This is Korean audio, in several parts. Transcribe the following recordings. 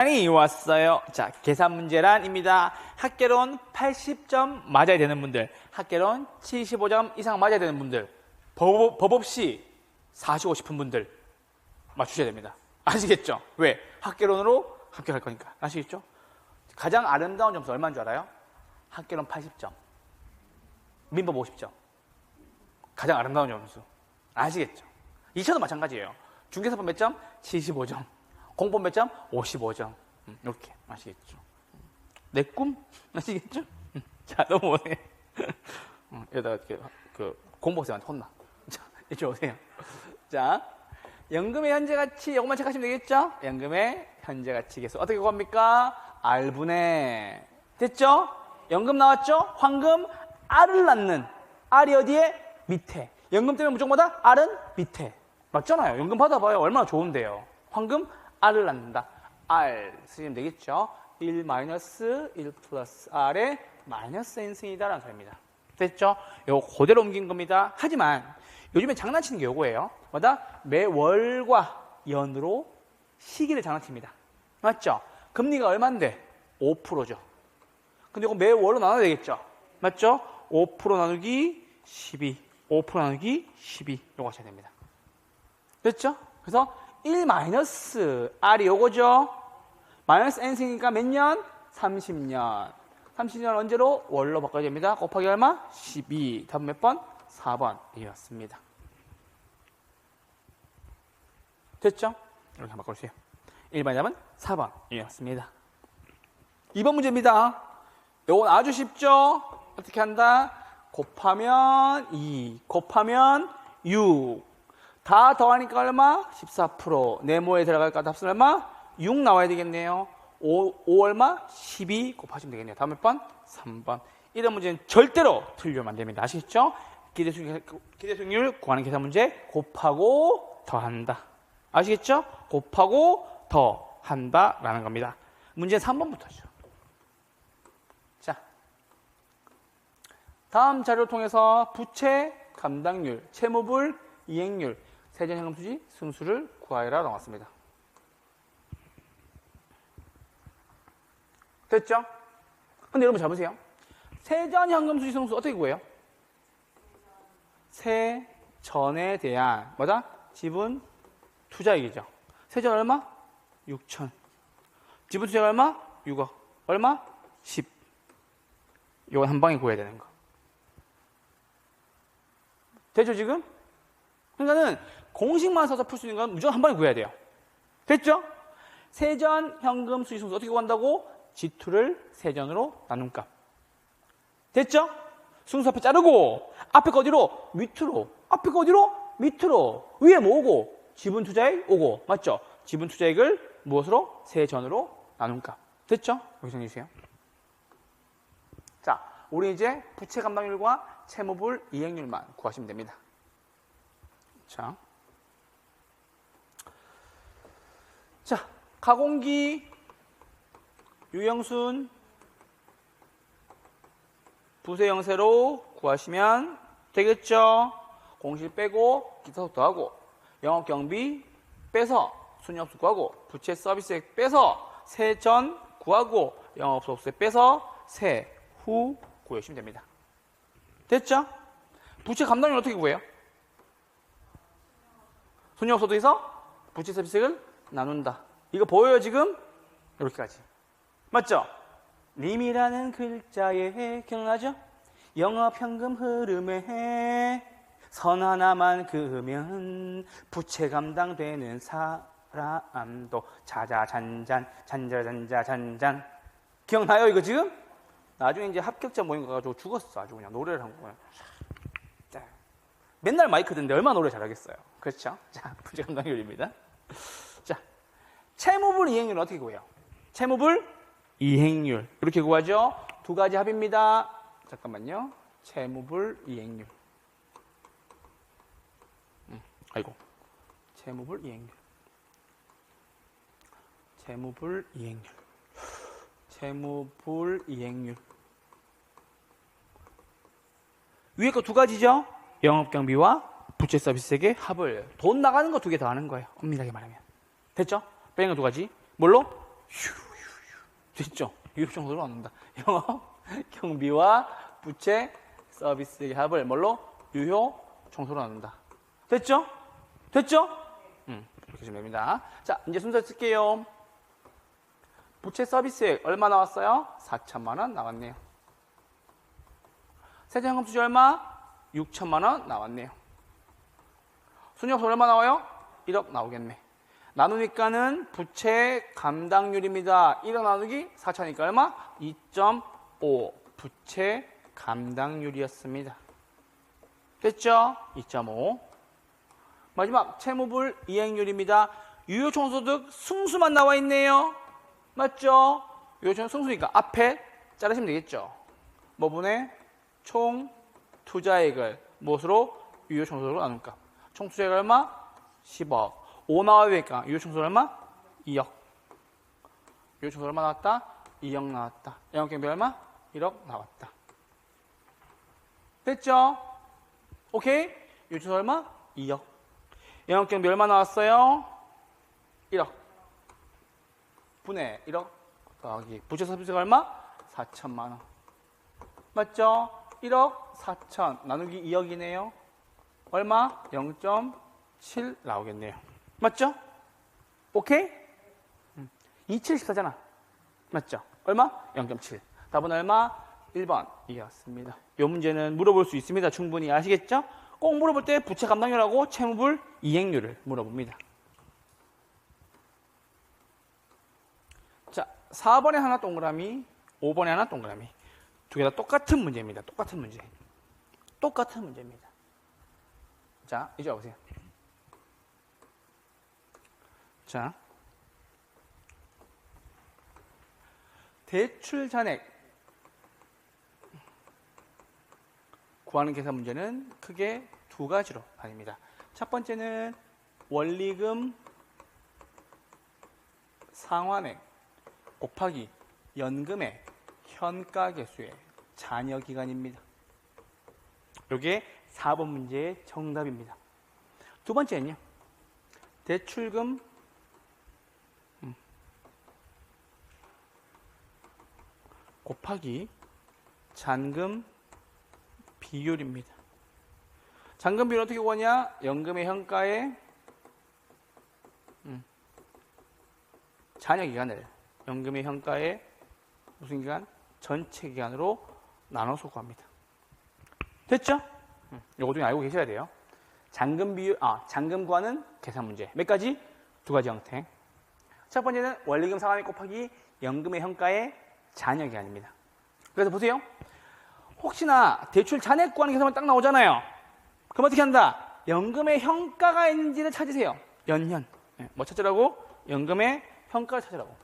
시간이 왔어요. 자, 계산 문제란입니다. 학개론 80점 맞아야 되는 분들, 학개론 75점 이상 맞아야 되는 분들, 법 없이 45 싶은 분들 맞추셔야 됩니다. 아시겠죠? 왜? 학개론으로 합격할 거니까. 아시겠죠? 가장 아름다운 점수 얼마인 줄 알아요? 학개론 80점, 민법 50점. 가장 아름다운 점수. 아시겠죠? 2차도 마찬가지예요. 중개사법 몇 점? 75점. 공법 몇 점? 55점. 이렇게. 아시겠죠? 내 꿈? 아시겠죠? 자, 넘어오세요. 여기다가 공복생한테 혼나. 자, 이쪽 오세요. 자, 연금의 현재 가치, 이것만 체크하시면 되겠죠? 연금의 현재 가치 계수. 어떻게 구합니까? R분의. 됐죠? 연금 나왔죠? 황금, R을 낳는. R이 어디에? 밑에. 연금 때문에 무조건 뭐다? R은 밑에. 맞잖아요. 연금 받아봐요. 얼마나 좋은데요. 황금, R을 낳는다. R 쓰시면 되겠죠? 1 마이너스 1 플러스 R의 마이너스 N승이다라는 소리입니다. 됐죠? 요거 그대로 옮긴 겁니다. 하지만 요즘에 장난치는 게 요거예요. 뭐다? 매월과 연으로 시기를 장난칩니다. 맞죠? 금리가 얼만데? 5%죠. 근데 이거 매월로 나눠야 되겠죠? 맞죠? 5% 나누기 12. 5% 나누기 12. 요거 하셔야 됩니다. 됐죠? 그래서 1 마이너스 R이 요거죠? 마이너스 N승이니까 몇 년? 30년. 30년 언제로? 월로 바꿔야 됩니다. 곱하기 얼마? 12. 답은 몇 번? 4번. 이었습니다. 됐죠? 이렇게 한번 바꿔주세요. 1번 답은 4번. 이었습니다. 2번 문제입니다. 요건 아주 쉽죠? 어떻게 한다? 곱하면 2, 곱하면 6. 다 더하니까 얼마? 14%. 네모에 들어갈까? 답은 얼마? 6 나와야 되겠네요. 5 얼마? 12 곱하시면 되겠네요. 다음 몇 번? 3번. 이런 문제는 절대로 틀리면 안 됩니다. 아시겠죠? 기대수익률 구하는 계산 문제 곱하고 더한다. 아시겠죠? 곱하고 더한다라는 겁니다. 문제는 3번부터죠. 자, 다음 자료를 통해서 부채 감당률, 채무불 이행률, 세전현금수지 승수를 구하여라 나왔습니다. 됐죠? 근데 여러분 잘 보세요. 세전현금수지 승수 어떻게 구해요? 세전에 대한 뭐다? 지분 투자이익이죠. 세전 얼마? 6천. 지분 투자가 얼마? 6억. 얼마? 10. 이건 한 방에 구해야 되는 거. 됐죠 지금? 그러니까는 공식만 써서 풀 수 있는 건 무조건 한 방에 구해야 돼요. 됐죠? 세전 현금 수지 승수 어떻게 구한다고? G2를 세전으로 나눈 값. 됐죠? 승수 앞에 자르고 앞에 거 어디로? 밑으로. 앞에 거 어디로? 밑으로. 위에 뭐 오고? 지분 투자액 오고. 맞죠? 지분 투자액을 무엇으로? 세전으로 나눈 값. 됐죠? 여기 정리해 주세요. 자, 우리 이제 부채 감당률과 채무불 이행률만 구하시면 됩니다. 자, 가공기, 유형순, 부세영세로 구하시면 되겠죠? 공실 빼고 기타 속도하고 영업경비 빼서 순이업수 구하고 부채 서비스액 빼서 세전 구하고 영업소득세 빼서 세후 구하시면 됩니다. 됐죠? 부채 감당률 어떻게 구해요? 순이업소득에서 부채 서비스액을 나눈다. 이거 보여요 지금? 이렇게까지. 맞죠? 님이라는 글자에 기억나죠? 영업현금 흐름에 선 하나만 그으면 부채 감당되는 사람도 자자잔잔 잔자잔자잔잔. 기억나요 이거 지금? 나중에 이제 합격자 모임 가가지고 죽었어. 아주 그냥 노래를 한 거예요. 맨날 마이크 듣는데 얼마나 노래 잘하겠어요. 그렇죠? 자, 부채 감당률입니다. 자, 채무불 이행률은 어떻게 구해요? 채무불 이행률 이렇게 구하죠. 두 가지 합입니다. 잠깐만요. 채무불 이행률. 아이고. 채무불 이행률. 채무불 이행률. 채무불 이행률. 위에 거 두 가지죠. 영업경비와 부채 서비스액의 합을 돈 나가는 거 두 개 더 하는 거예요. 엄밀하게 말하면. 됐죠? 빼는 거 두 가지. 뭘로? 됐죠? 이 정도로 나눈다. 영업 경비와 부채 서비스의 합을 뭘로? 유효 총수로 나눈다. 됐죠? 됐죠? 이렇게 주면 됩니다. 자, 이제 순서 쓸게요. 부채 서비스액 얼마 나왔어요? 4천만 원 나왔네요. 세제현금 수지 얼마? 6천만 원 나왔네요. 순이익 얼마 나와요? 1억 나오겠네. 나누니까는 부채 감당률입니다. 1억 나누기 4천이니까 얼마? 2.5 부채 감당률이었습니다. 됐죠? 2.5. 마지막 채무불 이행률입니다. 유효총소득 승수만 나와 있네요. 맞죠? 유효총소득 승수니까 앞에 자르시면 되겠죠. 뭐분의 총 투자액을 무엇으로? 유효총소득으로 나눌까? 총 투자액 얼마? 10억. 5 나와야 되니까 유효총소득 얼마? 2억. 유효총소득 얼마 나왔다? 2억 나왔다. 영업경비 얼마? 1억 나왔다. 됐죠? 오케이? 유효총소득 얼마? 2억. 영업경비 얼마 나왔어요? 1억. 분의 1억 더하기 부채 서비스가 얼마? 4천만 원. 맞죠? 1억 4천 나누기 2억이네요. 얼마? 0.7 나오겠네요. 맞죠? 오케이? 2714잖아. 맞죠? 얼마? 0.7. 답은 얼마? 1번 이었습니다. 이 문제는 물어볼 수 있습니다. 충분히 아시겠죠? 꼭 물어볼 때 부채 감당률하고 채무불 이행률을 물어봅니다. 자, 4번에 하나 동그라미, 5번에 하나 동그라미. 두 개 다 똑같은 문제입니다. 똑같은 문제. 똑같은 문제입니다. 자, 이제 와보세요. 자, 대출 잔액 구하는 계산 문제는 크게 두 가지로 나뉩니다. 첫 번째는 원리금 상환액 곱하기 연금의 현가계수의 잔여기간입니다. 이게 4번 문제의 정답입니다. 두 번째는요. 대출금 곱하기 잔금 비율입니다. 잔금 비율은 어떻게 구하냐? 연금의 현가의 잔여기간을 연금의 현가의 무슨 기간? 전체 기간으로 나눠서 구합니다. 됐죠? 이거 좀 알고 계셔야 돼요. 잔금 비율, 잔금 구하는 계산 문제. 몇 가지? 두 가지 형태. 첫 번째는 원리금 상환액 곱하기 연금의 현가의 잔여 기간입니다. 그래서 보세요. 혹시나 대출 잔액 구하는 계산만 딱 나오잖아요. 그럼 어떻게 한다? 연금의 현가가 있는지를 찾으세요. 연현. 뭐 찾으라고? 연금의 현가를 찾으라고.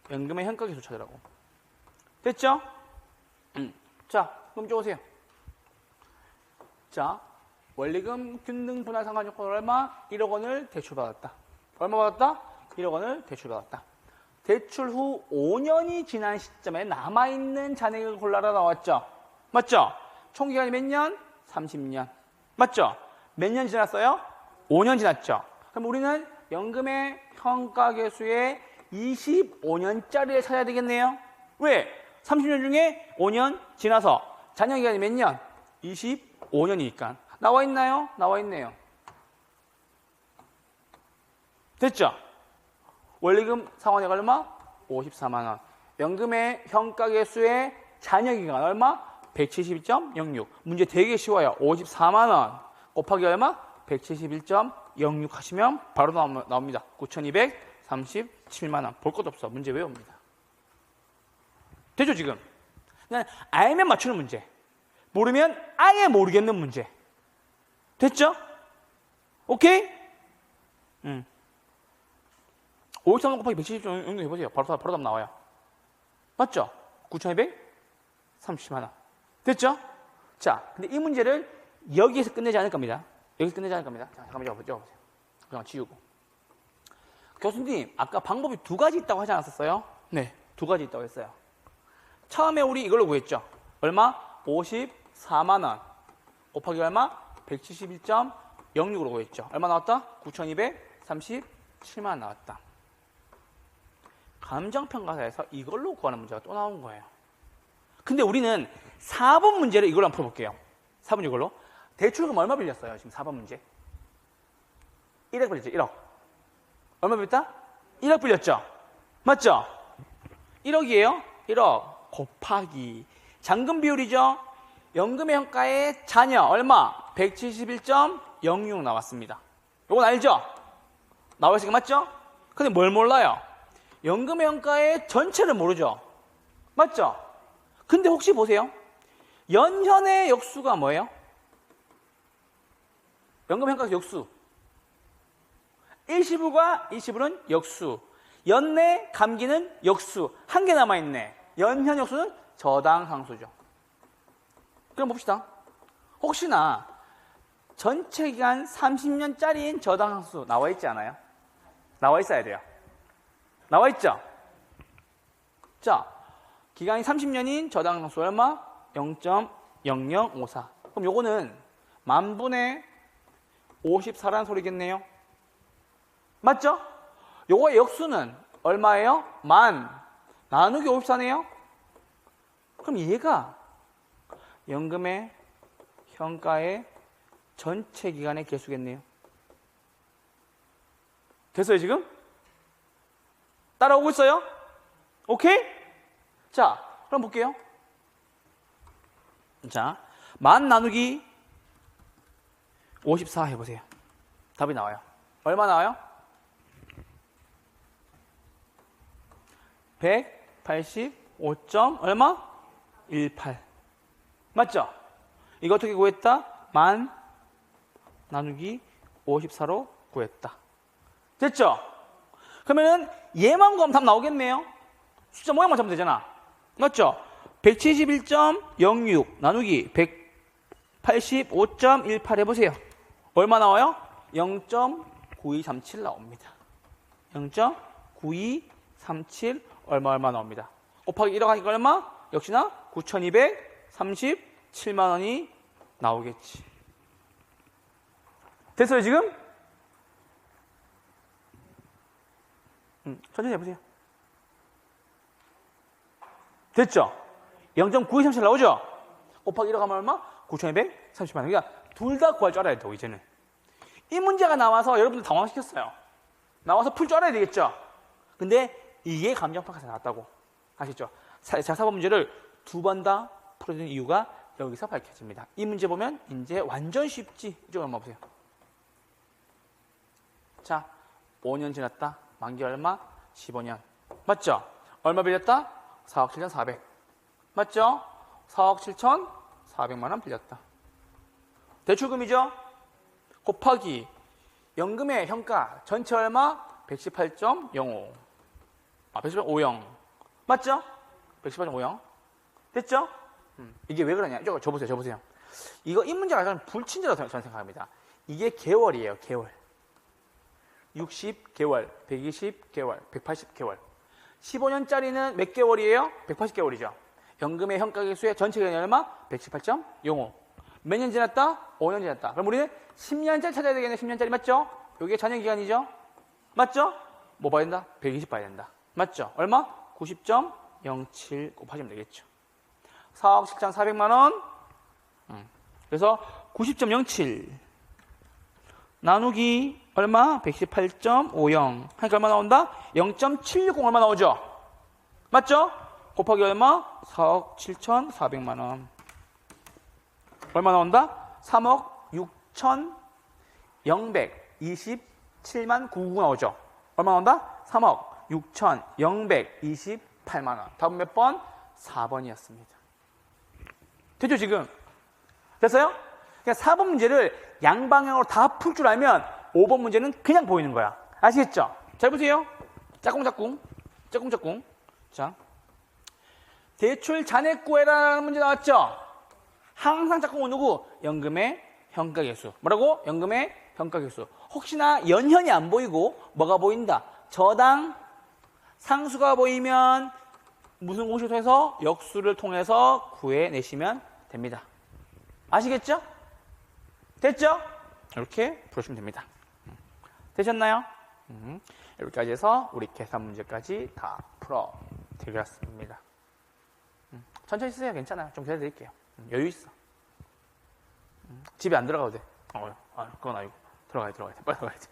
연금의 현가 계수 찾으라고. 됐죠? 자, 그럼 적으세요. 자, 원리금 균등 분할 상환 조건 얼마? 1억 원을 대출받았다. 얼마 받았다? 1억 원을 대출받았다. 대출 후 5년이 지난 시점에 남아있는 잔액을 골라라 나왔죠? 맞죠? 총 기간이 몇 년? 30년. 맞죠? 몇 년 지났어요? 5년 지났죠? 그럼 우리는 연금의 현가계수의 25년짜리를 찾아야 되겠네요. 왜? 30년 중에 5년 지나서 잔여 기간이 몇 년? 25년이니까. 나와 있나요? 나와 있네요. 됐죠? 원리금 상환액 얼마? 54만 원. 연금의 현가계수의 잔여 기간 얼마? 172.06. 문제 되게 쉬워요. 54만 원 곱하기 얼마? 171.06 하시면 바로 나옵니다. 9,237만 원. 볼 것도 없어. 문제 외웁니다. 되죠, 지금? 그냥 알면 맞추는 문제. 모르면 아예 모르겠는 문제. 됐죠? 오케이? 53만 곱하기 170 해보세요. 바로 답 나와요. 맞죠? 9,230만 원. 됐죠? 자, 근데 이 문제를 여기에서 끝내지 않을 겁니다. 여기서 끝내지 않을 겁니다. 자, 잠깐만 적어보세요. 그냥 지우고. 교수님, 아까 방법이 두 가지 있다고 하지 않았었어요? 네, 두 가지 있다고 했어요. 처음에 우리 이걸로 구했죠. 얼마? 54만 원 곱하기 얼마? 171.06으로 구했죠. 얼마 나왔다? 9,237만 원 나왔다. 감정평가사에서 이걸로 구하는 문제가 또 나온 거예요. 근데 우리는 4번 문제를 이걸로 한번 풀어볼게요. 4번 이걸로. 대출금 얼마 빌렸어요? 지금 4번 문제. 1억 빌렸죠, 1억. 얼마 빌렸다? 1억 빌렸죠? 맞죠? 1억이에요? 1억 곱하기 잔금 비율이죠? 연금의 현가의 잔여 얼마? 171.06 나왔습니다. 이건 알죠? 나와 있으니까 맞죠? 근데 뭘 몰라요? 연금의 현가의 전체를 모르죠? 맞죠? 근데 혹시 보세요. 연현의 역수가 뭐예요? 연금 현가 역수. 일시불과 일시불은 역수. 연내 감기는 역수. 한 개 남아있네. 연현 역수는 저당상수죠. 그럼 봅시다. 혹시나 전체 기간 30년짜리인 저당상수 나와 있지 않아요? 나와 있어야 돼요. 나와 있죠? 자, 기간이 30년인 저당상수 얼마? 0.0054. 그럼 요거는 만분의 54라는 소리겠네요. 맞죠? 요거의 역수는 얼마예요? 만 나누기 54네요. 그럼 얘가 연금의 현가의 전체 기간의 개수겠네요. 됐어요 지금? 따라오고 있어요? 오케이? 자, 그럼 볼게요. 자, 만 나누기 54 해보세요. 답이 나와요. 얼마 나와요? 185. 얼마? 18. 맞죠? 이거 어떻게 구했다? 만 나누기 54로 구했다. 됐죠? 그러면은 얘만 구하면 답 나오겠네요. 숫자 모양만 잡으면 되잖아. 맞죠? 171.06 나누기 185.18 해보세요. 얼마 나와요? 0.9237 나옵니다. 0.9237 얼마 나옵니다. 곱하기 1억 하니까 얼마? 역시나 9,237만 원이 나오겠지. 됐어요 지금? 천천히 해보세요. 됐죠? 0.9237 나오죠? 곱하기 1억 하면 얼마? 9,230만 원. 그러니까 둘 다 구할 줄 알아야 돼요 이제는. 이 문제가 나와서 여러분들 당황시켰어요. 나와서 풀 줄 알아야 되겠죠? 근데 이게 감정평가에서 나왔다고. 아시죠? 자, 4번 문제를 두 번 다 풀어준 이유가 여기서 밝혀집니다. 이 문제 보면 이제 완전 쉽지. 이쪽 한번 보세요. 자, 5년 지났다. 만기 얼마? 15년. 맞죠? 얼마 빌렸다? 4억 7,400. 맞죠? 4억 7,400만 원 빌렸다. 대출금이죠? 곱하기 연금의 현가 전체 얼마? 118.05. 118.50. 맞죠? 118.50. 됐죠? 이게 왜 그러냐? 이거 줘보세요. 이거 이 문제가 저는 불친절하다고 저는 생각합니다. 이게 개월이에요, 개월. 60개월, 120개월, 180개월. 15년짜리는 몇 개월이에요? 180개월이죠. 연금의 현가 개수의 전체 기간이 얼마? 118.05. 몇 년 지났다? 5년 지났다. 그럼 우리는 10년짜리 찾아야 되겠네. 10년짜리 맞죠? 이게 잔여 기간이죠? 맞죠? 뭐 봐야 된다? 120 봐야 된다. 맞죠? 얼마? 90.07 곱하시면 되겠죠. 4억 7,400만 원. 그래서 90.07 나누기 얼마? 118.50 하니까 얼마 나온다? 0.760 얼마 나오죠? 맞죠? 곱하기 얼마? 4억 7,400만 원. 얼마 나온다? 3억 6,027만 99 나오죠? 얼마 나온다? 3억 6,028만 원. 답은 몇 번? 4번이었습니다. 됐죠 지금? 됐어요? 그러니까 4번 문제를 양방향으로 다 풀 줄 알면 5번 문제는 그냥 보이는 거야. 아시겠죠? 잘 보세요. 짝꿍. 자, 대출 잔액 구해라는 문제 나왔죠? 항상 짝꿍은 누구? 연금의 현가계수. 뭐라고? 연금의 현가계수. 혹시나 연현이 안 보이고 뭐가 보인다? 저당 상수가 보이면 무슨 공식을 통해서? 역수를 통해서 구해내시면 됩니다. 아시겠죠? 됐죠? 이렇게 풀으시면 됩니다. 되셨나요? 여기까지 해서 우리 계산 문제까지 다 풀었습니다. 풀어 드렸습니다. 천천히 쓰세요. 괜찮아요. 좀 기다려드릴게요. 여유 있어. 집에 안 들어가도 돼. 그건 아니고. 들어가야 돼. 빨리 들어가야 돼.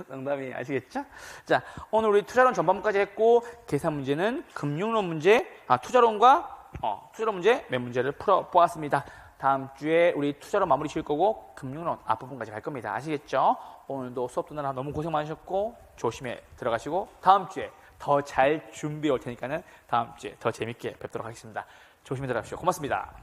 농담이 아시겠죠? 자, 오늘 우리 투자론 전반부까지 했고, 계산 문제는 금융론 문제, 투자론과 투자론 문제 몇 문제를 풀어 보았습니다. 다음 주에 우리 투자론 마무리 지을 거고, 금융론 앞부분까지 갈 겁니다. 아시겠죠? 오늘도 수업 듣느라 너무 고생 많으셨고, 조심해 들어가시고, 다음 주에 더 잘 준비해 올 테니까는 다음 주에 더 재밌게 뵙도록 하겠습니다. 조심히 들어가십시오. 고맙습니다.